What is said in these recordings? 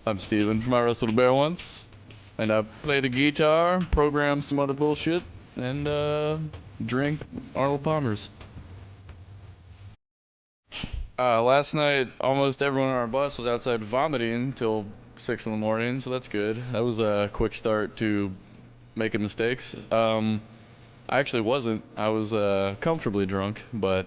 I'm Steven from I Wrestled a Bear Once, and I play the guitar, program some other bullshit, and drink Arnold Palmer's. Last night, almost everyone on our bus was outside vomiting until 6 in the morning, so that's good. That was a quick start to making mistakes. I actually wasn't. I was comfortably drunk, but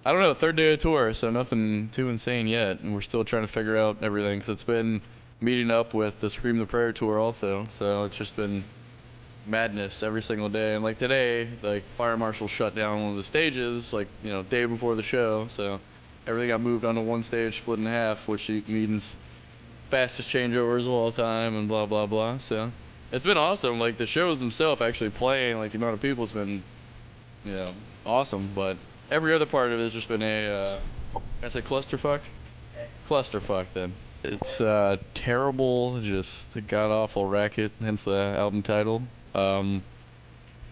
I don't know, third day of tour, so nothing too insane yet, and we're still trying to figure out everything, because it's been meeting up with the Scream the Prayer tour also, so it's just been madness every single day. And like today, like fire marshal shut down one of the stages, like, you know, day before the show, so everything got moved onto one stage, split in half, which means fastest changeovers of all time, and blah blah blah. So it's been awesome. Like the shows themselves actually playing, like the amount of people has been, you know, awesome, but every other part of it has just been a, can I say clusterfuck? Clusterfuck, then. It's terrible, just a god-awful racket, hence the album title. I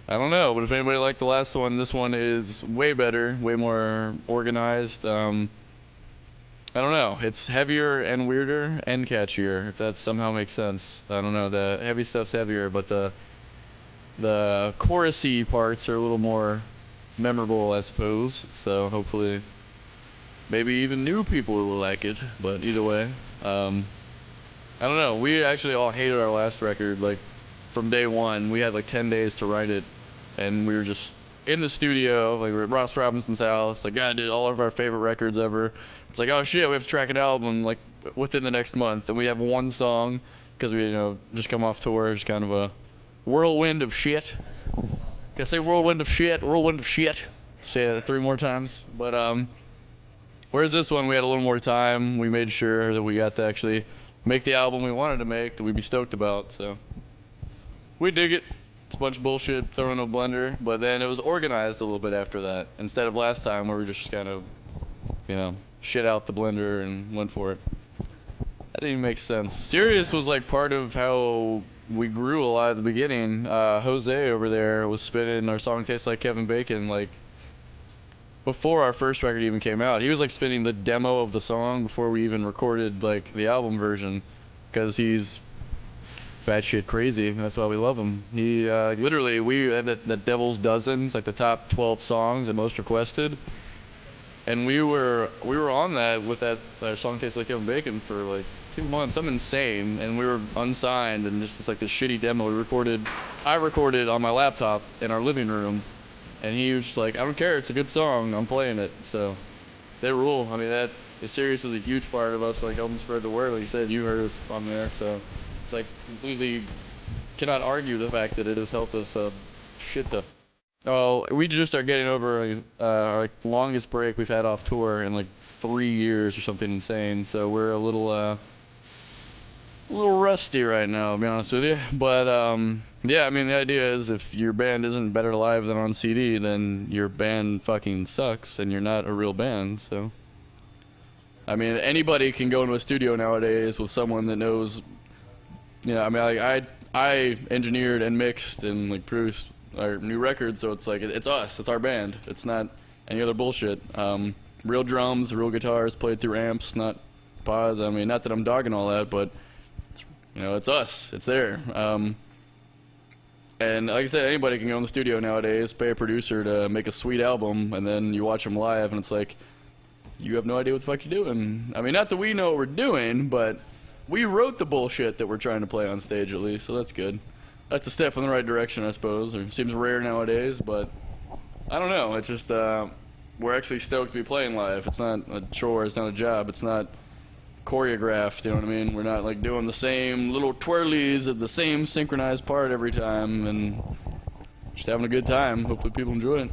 don't know, but if anybody liked the last one, this one is way better, way more organized. I don't know, it's heavier and weirder and catchier, if that somehow makes sense. I don't know, the heavy stuff's heavier, but the chorusy parts are a little more memorable, I suppose, so hopefully maybe even new people will like it. But either way, I don't know, we actually all hated our last record. Like from day one, we had like 10 days to write it, and we were just in the studio, like we were at Ross Robinson's house, like I did all of our favorite records ever. It's like, oh shit, we have to track an album like within the next month, and we have one song because we, you know, just come off tour, just kind of a whirlwind of shit. Can I say whirlwind of shit? Whirlwind of shit. Say that 3 more times. But whereas this one, we had a little more time. We made sure that we got to actually make the album we wanted to make, that we'd be stoked about. So we dig it. It's a bunch of bullshit thrown in a blender. But then it was organized a little bit after that, instead of last time where we just kind of, you know, shit out the blender and went for it. That didn't even make sense. Sirius was like part of how we grew a lot at the beginning. Jose over there was spinning Our Song Tastes Like Kevin Bacon like before our first record even came out. He was like spinning the demo of the song before we even recorded like the album version, because he's batshit crazy. That's why we love him. He literally, we had the Devil's Dozens, like the top 12 songs and most requested, and we were on that with that Our Song Tastes Like Kevin Bacon for like 2 months, something insane, and we were unsigned, and just like this shitty demo I recorded on my laptop in our living room, and he was just like, I don't care, it's a good song, I'm playing it. So they rule. I mean, that Sirius was a huge part of us, like helping spread the word. Like you said, you heard us on there, so it's like completely cannot argue the fact that it has helped us shit the. Oh, we just are getting over our like longest break we've had off tour in like 3 years or something insane, so we're a little rusty right now, to be honest with you. But yeah, I mean, the idea is if your band isn't better live than on CD, then your band fucking sucks and you're not a real band. So I mean, anybody can go into a studio nowadays with someone that knows, you know, I mean, like I engineered and mixed and like produced our new record, so it's like it's us, it's our band, it's not any other bullshit. Real drums, real guitars played through amps, not pods. I mean, not that I'm dogging all that, but you know, it's us, it's there. And like I said, anybody can go in the studio nowadays, pay a producer to make a sweet album, and then you watch them live and it's like, you have no idea what the fuck you're doing. I mean, not that we know what we're doing, but we wrote the bullshit that we're trying to play on stage at least, so that's good. That's a step in the right direction, I suppose. It seems rare nowadays, but I don't know, it's just, we're actually stoked to be playing live. It's not a chore, it's not a job, it's not choreographed, you know what I mean? We're not like doing the same little twirlies at the same synchronized part every time, and just having a good time. Hopefully people enjoy it.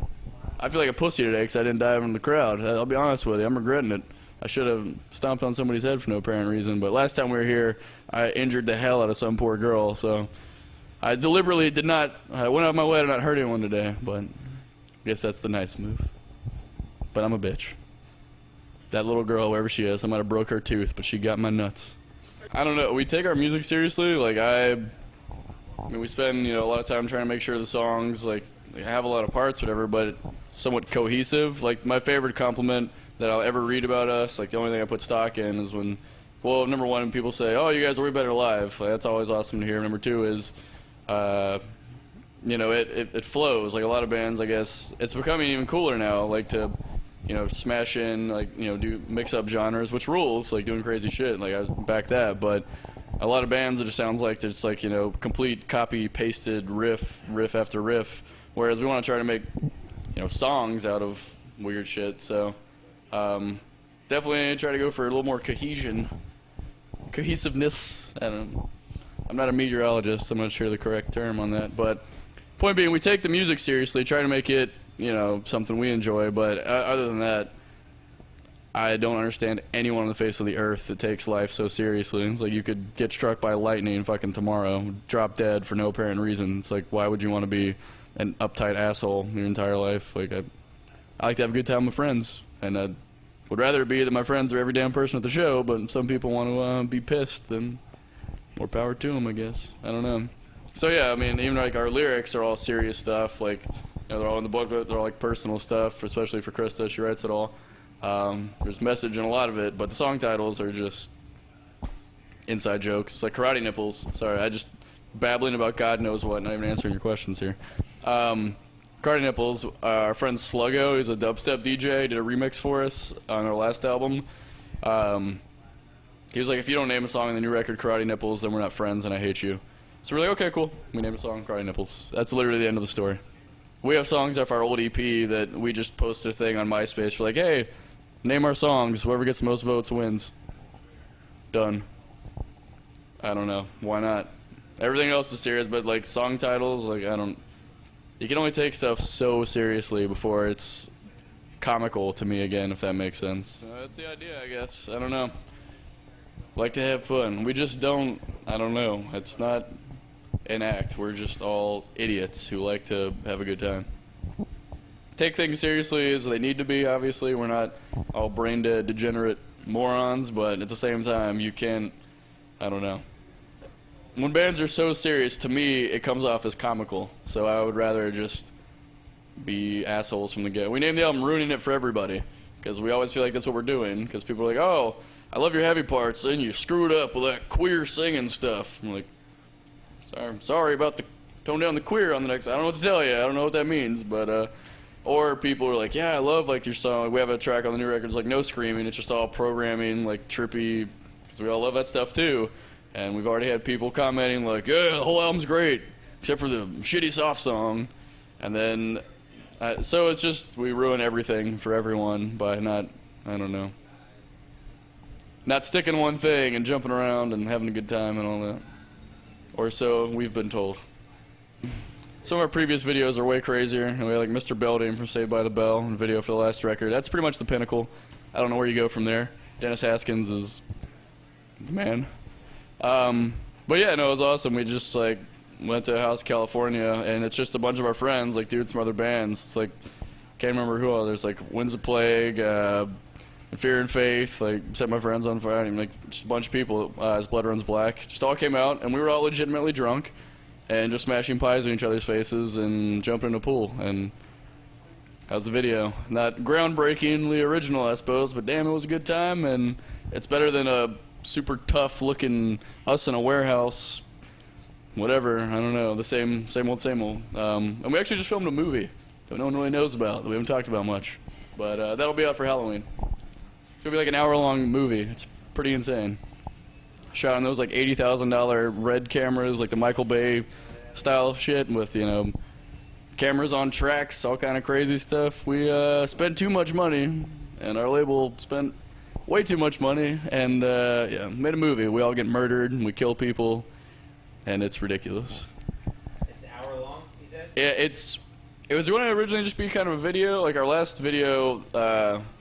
I feel like a pussy today because I didn't dive in the crowd. I'll be honest with you, I'm regretting it. I should have stomped on somebody's head for no apparent reason, but last time we were here, I injured the hell out of some poor girl, so I deliberately did not, I went out of my way to not hurt anyone today, but I guess that's the nice move. But I'm a bitch. That little girl, wherever she is, I might have broke her tooth, but she got my nuts. I don't know, we take our music seriously. Like I mean, we spend, you know, a lot of time trying to make sure the songs, like, they have a lot of parts, whatever, but somewhat cohesive. Like, my favorite compliment that I'll ever read about us, like, the only thing I put stock in is when well, number one, people say, oh, you guys are way better live. Like, that's always awesome to hear. Number two is, you know, it flows. Like a lot of bands, I guess, it's becoming even cooler now, like to, you know, smash in, like, you know, do mix up genres, which rules, like doing crazy shit. Like I back that, but a lot of bands, it just sounds like it's like, you know, complete copy pasted riff after riff. Whereas we want to try to make, you know, songs out of weird shit. So definitely try to go for a little more cohesiveness. I'm not a meteorologist. I'm not sure the correct term on that, but point being, we take the music seriously, try to make it, you know, something we enjoy. But other than that, I don't understand anyone on the face of the earth that takes life so seriously. It's like you could get struck by lightning fucking tomorrow, drop dead for no apparent reason. It's like, why would you want to be an uptight asshole your entire life? Like, I like to have a good time with friends, and I would rather it be that my friends are every damn person at the show, but some people want to be pissed, then more power to them, I guess. I don't know. So yeah, I mean, even like our lyrics are all serious stuff, like, you know, they're all in the booklet, they're all like personal stuff, especially for Krista, she writes it all. There's message in a lot of it, but the song titles are just inside jokes. It's like Karate Nipples. Sorry, I just babbling about God knows what, not even answering your questions here. Karate Nipples, our friend Sluggo, he's a dubstep DJ, did a remix for us on our last album. He was like, if you don't name a song in the new record Karate Nipples, then we're not friends and I hate you. So we're like, okay, cool. We named a song Karate Nipples. That's literally the end of the story. We have songs off our old EP that we just posted a thing on MySpace. We're like, hey, name our songs. Whoever gets the most votes wins. Done. I don't know. Why not? Everything else is serious, but like song titles, like you can only take stuff so seriously before it's comical to me again, if that makes sense. That's the idea, I guess. I don't know. Like to have fun. We just don't, I don't know. It's not an act. We're just all idiots who like to have a good time. Take things seriously as they need to be, obviously. We're not all brain dead, degenerate morons, but at the same time, you can't, I don't know. When bands are so serious, to me, it comes off as comical. So I would rather just be assholes from the get. We named the album Ruining It for Everybody, because we always feel like that's what we're doing, because people are like, oh, I love your heavy parts, and you screwed up with that queer singing stuff. I'm like, sorry about the tone down the queer on the next. I don't know what to tell you. I don't know what that means, but or people are like, yeah, I love like your song. We have a track on the new record, it's like no screaming. It's just all programming, like trippy, because we all love that stuff too. And we've already had people commenting like, yeah, the whole album's great, except for the shitty soft song. And then, so it's just we ruin everything for everyone by not, I don't know, not sticking one thing and jumping around and having a good time and all that. Or so we've been told. Some of our previous videos are way crazier. And we had like Mr. Belding from Saved by the Bell in the video for the last record. That's pretty much the pinnacle. I don't know where you go from there. Dennis Haskins is the man. But yeah, no, it was awesome. We just like went to a house in California, and it's just a bunch of our friends, like dudes from other bands. It's like, can't remember who all. There's like Winds of Plague, Fear and Faith, like Set My Friends on Fire, and like just a bunch of people, as Blood Runs Black. Just all came out, and we were all legitimately drunk, and just smashing pies in each other's faces and jumping in a pool. And how's the video? Not groundbreakingly original, I suppose, but damn, it was a good time, and it's better than a super tough looking us in a warehouse, whatever, I don't know, the same old. And we actually just filmed a movie that no one really knows about, that we haven't talked about much. But that'll be out for Halloween. It's gonna be like an hour-long movie. It's pretty insane. Shot on those like $80,000 red cameras, like the Michael Bay style shit, with, you know, cameras on tracks, all kind of crazy stuff. We spent too much money, and our label spent way too much money, and yeah, made a movie. We all get murdered, and we kill people, and it's ridiculous. It's an hour long, you said? Yeah, it was going to originally just be kind of a video. Like our last video,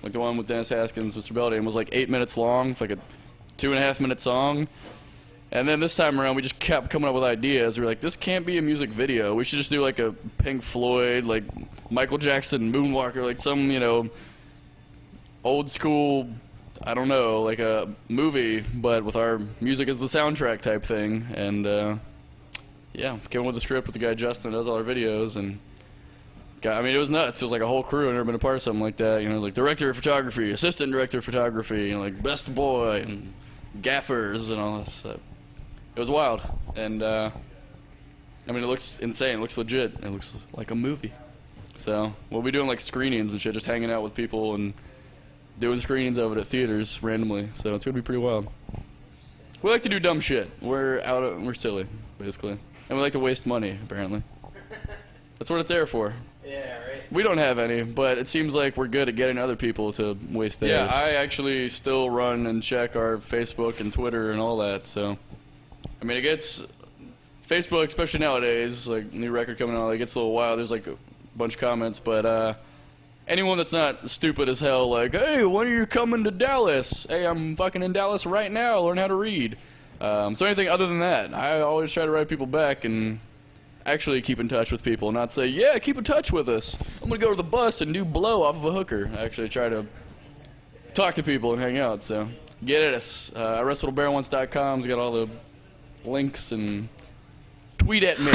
like the one with Dennis Haskins, Mr. Belding, was like 8 minutes long, like a 2.5-minute song. And then this time around, we just kept coming up with ideas. We were like, this can't be a music video. We should just do like a Pink Floyd, like Michael Jackson Moonwalker, like some, you know, old school, I don't know, like a movie, but with our music as the soundtrack type thing. And yeah, came up with the script with the guy Justin that does all our videos, and I mean, it was nuts. It was like a whole crew. I'd never been a part of something like that. You know, it was like director of photography, assistant director of photography, you know, like best boy, and gaffers and all this. So it was wild, and I mean, it looks insane. It looks legit. It looks like a movie. So we'll be doing like screenings and shit, just hanging out with people and doing screenings of it at theaters randomly. So it's gonna be pretty wild. We like to do dumb shit. We're silly, basically, and we like to waste money. Apparently, that's what it's there for. Yeah, right. We don't have any, but it seems like we're good at getting other people to waste theirs. Yeah, I actually still run and check our Facebook and Twitter and all that. So, I mean, it gets Facebook, especially nowadays, like new record coming out, it gets a little wild. There's like a bunch of comments, but anyone that's not stupid as hell, like, hey, when are you coming to Dallas? Hey, I'm fucking in Dallas right now. Learn how to read. So anything other than that, I always try to write people back and actually keep in touch with people, not say, yeah, keep in touch with us. I'm gonna go to the bus and do blow off of a hooker. I actually try to talk to people and hang out. So get at us. iwrestledabearonce.com's got all the links, and tweet at me.